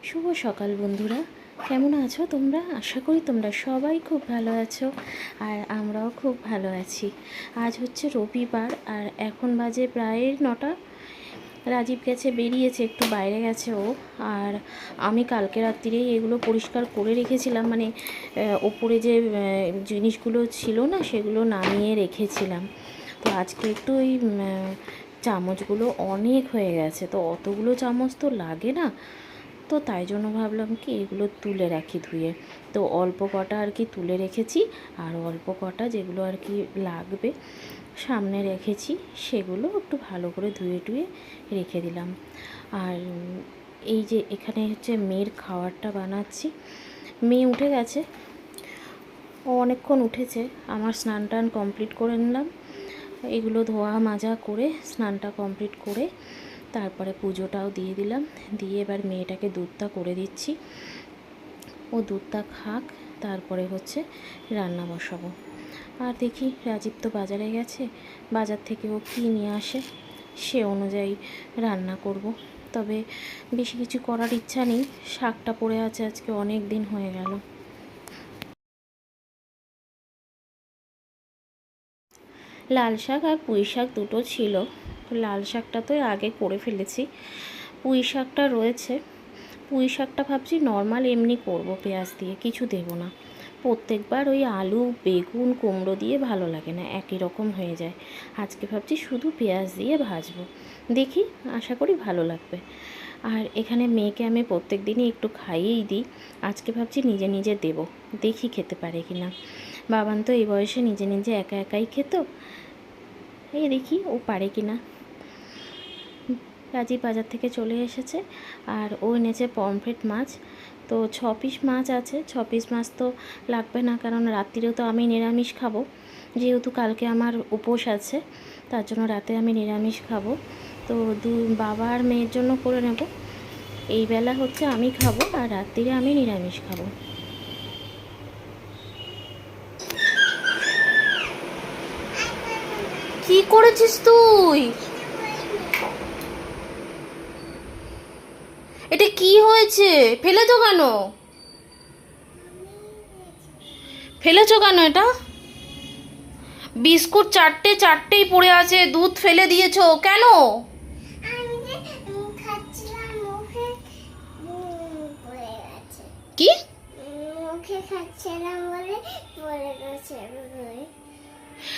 শুভ সকাল বন্ধুরা, কেমন আছো তোমরা? আশা করি তোমরা সবাই খুব ভালো আছো, আর আমরাও খুব ভালো আছি। আজ হচ্ছে রবিবার, আর এখন বাজে প্রায় 9টা। রাজীব গেছে, বেরিয়েছে, একটু বাইরে গেছে ও। আর আমি কালকে রাত্রিরেই এগুলো পরিষ্কার করে রেখেছিলাম, মানে ওপরে যে জিনিসগুলো ছিল না সেগুলো নামিয়ে রেখেছিলাম। তো আজকে একটু ওই চামচগুলো অনেক হয়ে গেছে, তো অতগুলো চামচ তো লাগে না, তো তাই জন্য ভাবলাম কি এগুলো তুলে রাখি ধুয়ে। তো অল্প কটা আর কি তুলে রেখেছি, আর অল্প কটা যেগুলো আর কি লাগবে সামনে রেখেছি, সেগুলো একটু ভালো করে ধুয়ে টুয়ে রেখে দিলাম। আর এই যে এখানে হচ্ছে মেয়ের খাবারটা বানাচ্ছি। মেয়ে উঠে গেছে, ও অনেকক্ষণ উঠেছে। আমার স্নান টান কমপ্লিট করে নিলাম, এগুলো ধোয়া মাজা করে স্নানটা কমপ্লিট করে তারপরে পুজোটাও দিয়ে দিলাম। দিয়ে এবার মেয়েটাকে দুধটা করে দিচ্ছি, ও দুধটা খাক, তারপরে হচ্ছে রান্না বসাবো। আর দেখি রাজীব তো বাজারে গেছে, বাজার থেকে ও কী নিয়ে আসে সে অনুযায়ী রান্না করব। তবে বেশি কিছু করার ইচ্ছা নেই, শাকটা পড়ে আছে, আজকে অনেক দিন হয়ে গেল। লাল শাক আর পুঁই শাক দুটো ছিল, তো লাল শাকটা তো আগে করে ফেলেছি, পুঁই শাকটা রয়েছে। পুঁই শাকটা ভাবছি নর্মাল এমনি করব, পেঁয়াজ দিয়ে, কিছু দেব না। প্রত্যেকবার ওই আলু বেগুন কুমড়ো দিয়ে ভালো লাগে না, একই রকম হয়ে যায়। আজকে ভাবছি শুধু পেঁয়াজ দিয়ে ভাজবো, দেখি, আশা করি ভালো লাগবে। আর এখানে মেয়েকে আমি প্রত্যেক দিনই একটু খাইয়েই দিই, আজকে ভাবছি নিজে নিজে দেব, দেখি খেতে পারে কি না। বাবান তো এই বয়সে নিজে নিজে একা একাই খেত, এই দেখি ও পারে কি না। রাজীব বাজার থেকে চলে এসেছে, আর ও এনেছে পমফ্রেট মাছ। তো 6 পিস মাছ আছে, 6 পিস মাছ তো লাগবে না, কারণ রাত্রিরেও তো আমি নিরামিষ খাবো, যেহেতু কালকে আমার উপোস আছে, তার জন্য রাতে আমি নিরামিষ খাবো। তো বাবা আর মেয়ের জন্য করে নেব। এই বেলা হচ্ছে আমি খাবো, আর রাত্রিরে আমি নিরামিষ খাবো। কি করেছিস তুই? এটা কি হয়েছে? ফেলেছো কেন? ফেলেছো কেন এটা? বিস্কুট চারটেই পড়ে আছে, দুধ ফেলে দিয়েছো কেন? কি?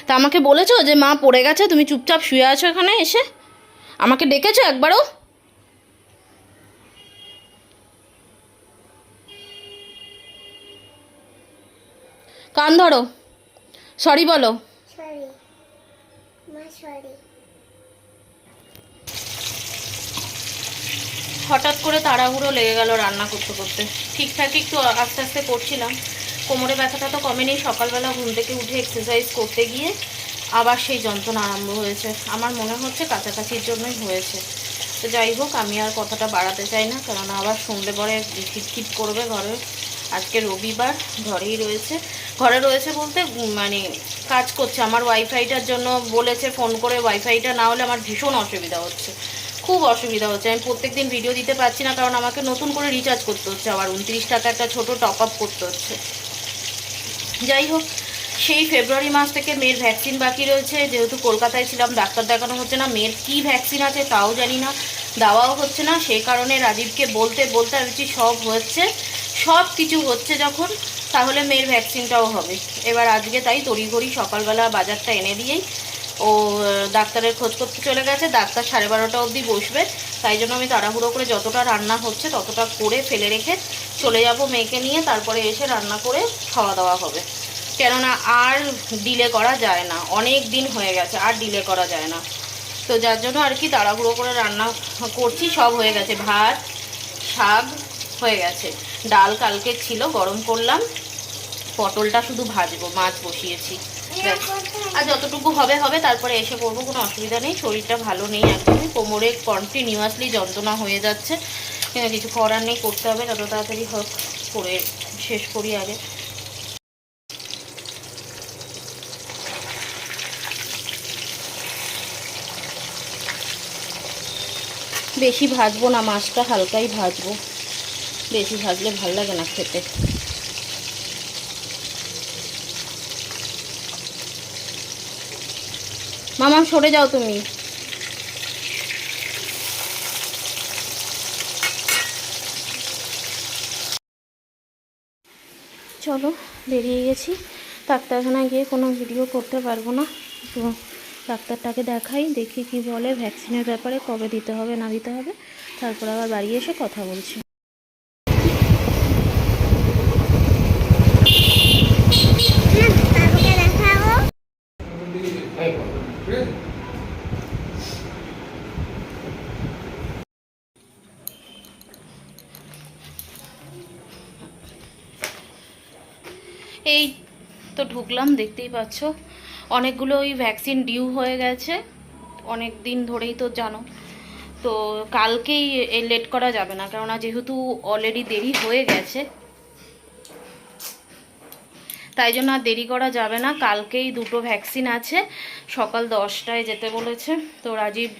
তা আমাকে বলেছো যে মা পড়ে গেছে, তুমি চুপচাপ শুয়ে আছো এখানে এসে? আমাকে ডেকেছো একবারও? কান ধরো, সরি বলো। হঠাৎ করে তাড়াহুড়ো লেগে গেল রান্না করতে করতে, ঠিকঠাক একটু আস্তে আস্তে করছিলাম। কোমরে ব্যথাটা তো কমেনি, সকালবেলা ঘুম থেকে উঠে এক্সারসাইজ করতে গিয়ে আবার সেই যন্ত্রণা আরম্ভ হয়েছে। আমার মনে হচ্ছে কাছাকাছির জন্যই হয়েছে। তো যাই হোক, আমি আর কথাটা বাড়াতে চাই না, কেননা আবার শুনলে পরে খিটখিট করবে ঘরে। আজকে রবিবার, ঘরে রয়েছে বলতে মানে কাজ করছে। আমার ওয়াইফাইটার জন্য বলেছে ফোন করে, ওয়াইফাইটা না হলে আমার ভীষণ অসুবিধা হচ্ছে, খুব অসুবিধা হচ্ছে। আমি প্রত্যেকদিন ভিডিও দিতে পারছি না, কারণ আমাকে নতুন করে রিচার্জ করতে হচ্ছে, আবার 29 টাকা একটা ছোটো টপ আপ করতে হচ্ছে। যাই হোক, সেই ফেব্রুয়ারি মাস থেকে মেয়ের ভ্যাকসিন বাকি রয়েছে, যেহেতু কলকাতায় ছিলাম, ডাক্তার দেখানো হচ্ছে না, মেয়ের কী ভ্যাকসিন আছে তাও জানি না, দেওয়াও হচ্ছে না। সেই কারণে রাজীবকে বলতে বলতে আমি সব হচ্ছে, সব কিছু হচ্ছে যখন, তাহলে মেয়ের ভ্যাকসিনটাও হবে। এবার আজকে তাই তড়িঘড়ি সকালবেলা বাজারটা এনে দিয়েই ও ডাক্তারের খোঁজ করতে চলে গেছে। ডাক্তার 12:30 অবধি বসবে, তাই জন্য আমি তাড়াহুড়ো করে যতটা রান্না হচ্ছে ততটা করে ফেলে রেখে চলে যাব মেয়েকে নিয়ে, তারপরে এসে রান্না করে খাওয়া দাওয়া হবে। কেননা আর ডিলে করা যায় না, অনেক দিন হয়ে গেছে, আর ডিলে করা যায় না। তো যার জন্য আর কি তাড়াহুড়ো করে রান্না করছি। সব হয়ে গেছে, ভাত শাক হয়ে গেছে, ডাল কালকে ছিল গরম করলাম, পটলটা শুধু ভাজবো, মাছ বসিয়েছি, আর যতটুকু হবে হবে, তারপরে এসে করবো, কোনো অসুবিধা নেই। শরীরটা ভালো নেই একদমই, কোমরে কন্টিনিউয়াসলি যন্ত্রণা হয়ে যাচ্ছে, কিন্তু কিছু করার নেই, করতে হবে, যত তাড়াতাড়ি হোক করে শেষ করি আগে। বেশি ভাজবো না মাছটা, হালকাই ভাজবো। বেশি ভাজলে ভাল লাগে না খেতে। মামা সরে যাও তুমি। চলো বেরিয়ে গেছি, ডাক্তারখানায় গিয়ে কোনো ভিডিও করতে পারবো না, তো ডাক্তারটাকে দেখাই, দেখি কি বলে ভ্যাকসিনের ব্যাপারে, কবে দিতে হবে না দিতে হবে, তারপর আবার বাড়ি এসে কথা বলছি। এই তো ঢুকলাম, দেখতেই পাচ্ছ অনেকগুলো ওই ভ্যাকসিন ডিউ হয়ে গেছে অনেক দিন ধরেই, তো জানো। তো কালকেই লেট করা যাবে না, কেননা যেহেতু অলরেডি দেরি হয়ে গেছে, তাই জন্য আর দেরি করা যাবে না। কালকেই দুটো ভ্যাকসিন আছে, সকাল 10টায় যেতে বলেছে। তো রাজীব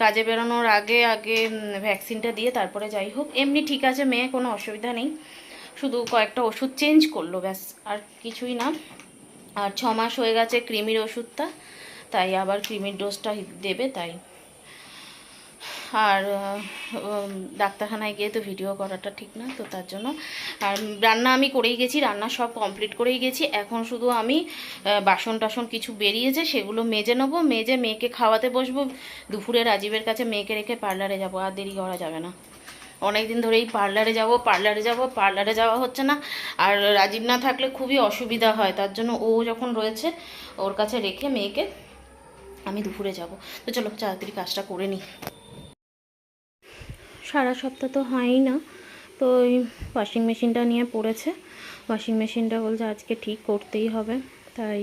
কাজে বেরোনোর আগে আগে ভ্যাকসিনটা দিয়ে তারপরে যাই হোক। এমনি ঠিক আছে মেয়ে, কোনো অসুবিধা নেই, শুধু কয়েকটা ওষুধ চেঞ্জ করলো ব্যাস, আর কিছুই না। আর 6 মাস হয়ে গেছে কৃমির ওষুধটা, তাই আবার কৃমির ডোজটা দেবে তাই। আর ডাক্তারখানায় গিয়ে তো ভিডিও করাটা ঠিক না, তো তার জন্য। আর রান্না আমি করেই গেছি, রান্না সব কমপ্লিট করেই গেছি। এখন শুধু আমি বাসন টাসন কিছু বেরিয়েছে সেগুলো মেজে নেবো, মেজে মেয়েকে খাওয়াতে বসবো। দুপুরে রাজীবের কাছে মেয়েকে রেখে পার্লারে যাব, আর দেরি করা যাবে না। অনেক দিন ধরেই পার্লারে যাব, পার্লারে যাওয়া হচ্ছে না। আর রাজীব না থাকলে খুবই অসুবিধা হয়, তার জন্য ও যখন রয়েছে ওর কাছে রেখে মেয়েকে আমি দুপুরে যাব। তো চলো তাড়াতাড়ি কাজটা করে নিই। সারা সপ্তাহ তো হয়ই না, তো ওই ওয়াশিং মেশিনটা নিয়ে পড়েছে। ওয়াশিং মেশিনটা বলছে আজকে ঠিক করতেই হবে, তাই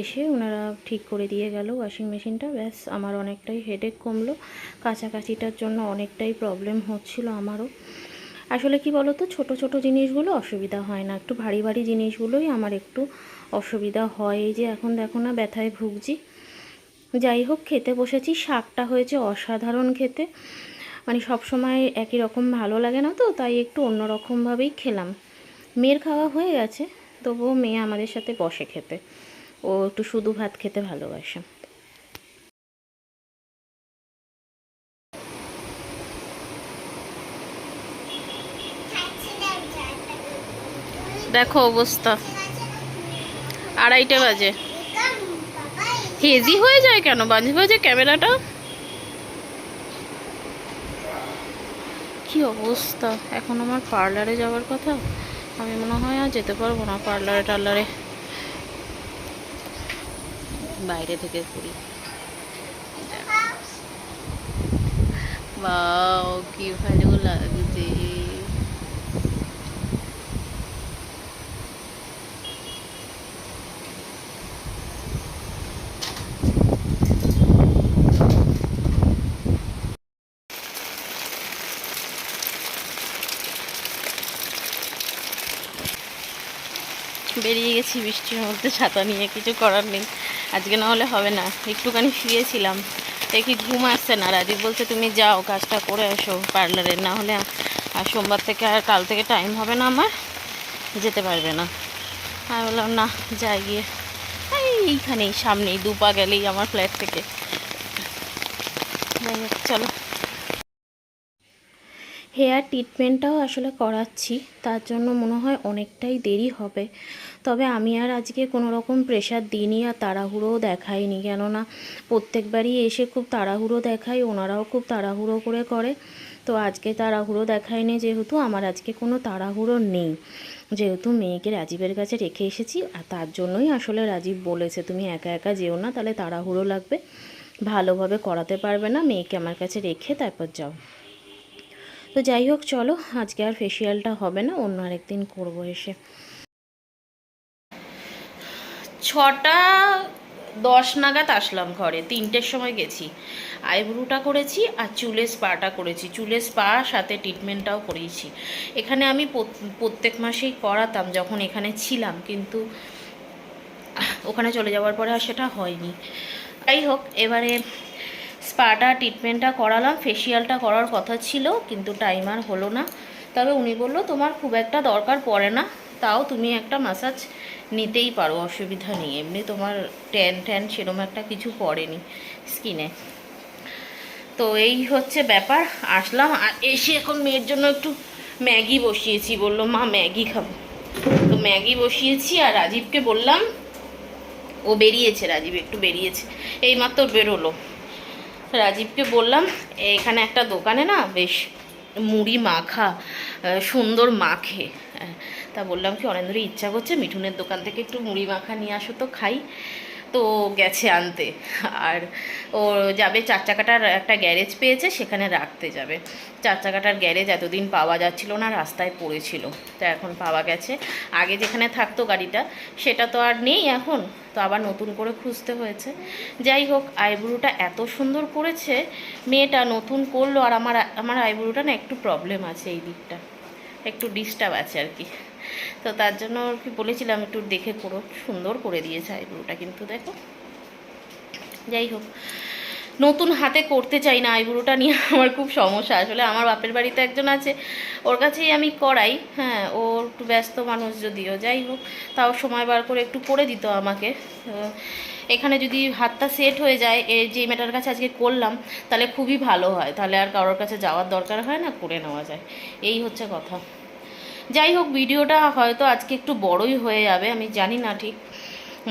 এসে ওনারা ঠিক করে দিয়ে গেল ওয়াশিং মেশিনটা। ব্যাস আমার অনেকটাই হেডেক কমলো, কাছাকাছিটার জন্য অনেকটাই প্রবলেম হচ্ছিল আমারও। আসলে কি বলো তো, ছোটো ছোটো জিনিসগুলো অসুবিধা হয় না, একটু ভারী ভারী জিনিসগুলোই আমার একটু অসুবিধা হয়। এই যে এখন দেখো না ব্যথায় ভুগছি। যাই হোক, খেতে বসেছি, শাকটা হয়েছে অসাধারণ খেতে, মানে সবসময় একই রকম ভালো লাগে না, তো তাই একটু অন্যরকমভাবেই খেলাম। মেয়ের খাওয়া হয়ে গেছে, তবুও মেয়ে আমাদের সাথে বসে খেতে, ও একটু শুধু ভাত খেতে ভালোবাসে। দেখো অবস্থা, 2:30 বাজে। হেজি হয়ে যায় কেন বাজে বাজে ক্যামেরাটা, কি অবস্থা। এখন আমার পার্লারে যাওয়ার কথা, আমি মনে হয় আর যেতে পারবো না পার্লারে টার্লারে, বাইরে থেকে করি। বাও কি ভালো লাগছে। বেরিয়ে গেছি বৃষ্টির মধ্যে ছাতা নিয়ে, কিছু করার নেই, আজকে না হলে হবে না। একটুখানি শুয়েছিলাম, দেখি ঘুম আসছে না। রাজীব বলছে তুমি যাও কাজটা করে আসো পার্লারে, না হলে আর সোমবার থেকে আর কাল থেকে টাইম হবে না আমার, যেতে পারবে না। আমি বললাম না, যাই গিয়ে এইখানেই সামনেই 2 পা গেলেই আমার ফ্ল্যাট থেকে। যাই হোক চলো। হেয়ার ট্রিটমেন্টটাও আসলে করাচ্ছি, তার জন্য মনে হয় অনেকটাই দেরি হবে। তবে আমি আর আজকে কোনো রকম প্রেশার দিইনি আর তাড়াহুড়োও দেখাইনি, কেননা প্রত্যেকবারই এসে খুব তাড়াহুড়ো দেখাই, ওনারাও খুব তাড়াহুড়ো করে। তো আজকে তাড়াহুড়ো দেখাইনি, যেহেতু আমার আজকে কোনো তাড়াহুড়ো নেই, যেহেতু মেয়েকে রাজীবের কাছে রেখে এসেছি। আর তার জন্যই আসলে রাজীব বলেছে তুমি একা একা যেও না, তাহলে তাড়াহুড়ো লাগবে, ভালোভাবে করাতে পারবে না, মেয়েকে আমার কাছে রেখে তারপর যাও। তো যাই হোক চলো, আজকে আর ফেসিয়ালটা হবে না, অন্য আরেকদিন করবো এসে। 6:10 নাগাদ আসলাম ঘরে, 3টের সময় গেছি। আইব্রুটা করেছি আর চুলের স্পাটা করেছি, চুলের স্পা সাথে ট্রিটমেন্টটাও করিয়েছি। এখানে আমি প্রত্যেক মাসেই করাতাম যখন এখানে ছিলাম, কিন্তু ওখানে চলে যাওয়ার পরে আর সেটা হয়নি। যাই হোক, এবারে স্পাটা ট্রিটমেন্টটা করালাম, ফেসিয়ালটা করার কথা ছিল কিন্তু টাইম আর হলো না, তবে উনি বললো তোমার খুব একটা দরকার পড়ে না, তাও তুমি একটা ম্যাসাজ নিতেই পারো, অসুবিধা নেই, এমনি তোমার ট্যান ট্যান সেরকম একটা কিছু পড়েনি স্কিনে। তো এই হচ্ছে ব্যাপার। আসলাম, আর এসে এখন মেয়ের জন্য একটু ম্যাগি বসিয়েছি, বললো মা ম্যাগি খাবো, তো ম্যাগি বসিয়েছি। আর রাজীবকে বললাম, ও বেরিয়েছে, রাজীব একটু বেরিয়েছে, এইমাত্র বেরোলো। রাজীবকে বললাম এখানে একটা দোকানে না বেশ মুড়ি মাখা সুন্দর মাখে, তা বললাম কি অনেক ধরে ইচ্ছা করছে মিঠুনের দোকান থেকে একটু মুড়ি মাখা নিয়ে আসো তো খাই, তো গেছে আনতে। আর ও যাবে, 4 চাকাটার একটা গ্যারেজ পেয়েছে, সেখানে রাখতে যাবে। 4 চাকাটার গ্যারেজ এতদিন পাওয়া যাচ্ছিল না, রাস্তায় পড়েছিল, তো এখন পাওয়া গেছে। আগে যেখানে থাকতো গাড়িটা সেটা তো আর নেই এখন, তো আবার নতুন করে খুঁজতে হয়েছে। যাই হোক, আইব্রোটা এত সুন্দর করেছে মেয়েটা, নতুন করলো। আর আমার আইব্রোটা না একটু প্রবলেম আছে, এই দিকটা একটু ডিস্টার্ব আছে আর কি, তো তার জন্য আর কি বলেছিলাম একটু দেখে করো, সুন্দর করে দিয়েছে আইব্রোটা কিন্তু দেখো। যাই হোক, নতুন হাতে করতে চাই না আইব্রোটা নিয়ে, আমার খুব সমস্যা আসলে। আমার বাপের বাড়িতে একজন আছে, ওর কাছেই আমি করাই, হ্যাঁ ও একটু ব্যস্ত মানুষ যদিও, যাই হোক তাও সময় বার করে একটু করে দিত আমাকে। এখানে যদি হাতটা সেট হয়ে যায়, এই যে মেয়েটার কাছে আজকে করলাম, তাহলে খুবই ভালো হয়, তাহলে আর কারোর কাছে যাওয়ার দরকার হয় না, করে নেওয়া যায়, এই হচ্ছে কথা। যাই হোক, ভিডিওটা হয়তো আজকে একটু বড়ই হয়ে যাবে, আমি জানি না, ঠিক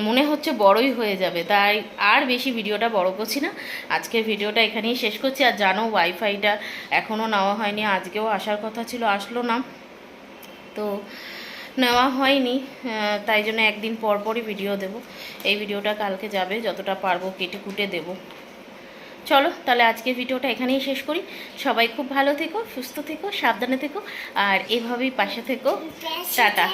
মনে হচ্ছে বড়ই হয়ে যাবে, তাই আর বেশি ভিডিওটা বড় করছি না। আজকের ভিডিওটা এখানেই শেষ করছি। আর জানো ওয়াইফাইটা এখনও নেওয়া হয়নি, আজকেও আসার কথা ছিল, আসলো না, তো নেওয়া হয়নি, তাই জন্য একদিন পর পরই ভিডিও দেব। এই ভিডিওটা কালকে যাবে, যতটা পারবো কেটে কুটে দেব। চলো তাহলে আজকের ভিডিওটা এখানেই শেষ করি। সবাই খুব ভালো থেকো, সুস্থ থেকো, সাবধানে থেকো, আর এভাবেই পাশে থেকো। টাটা।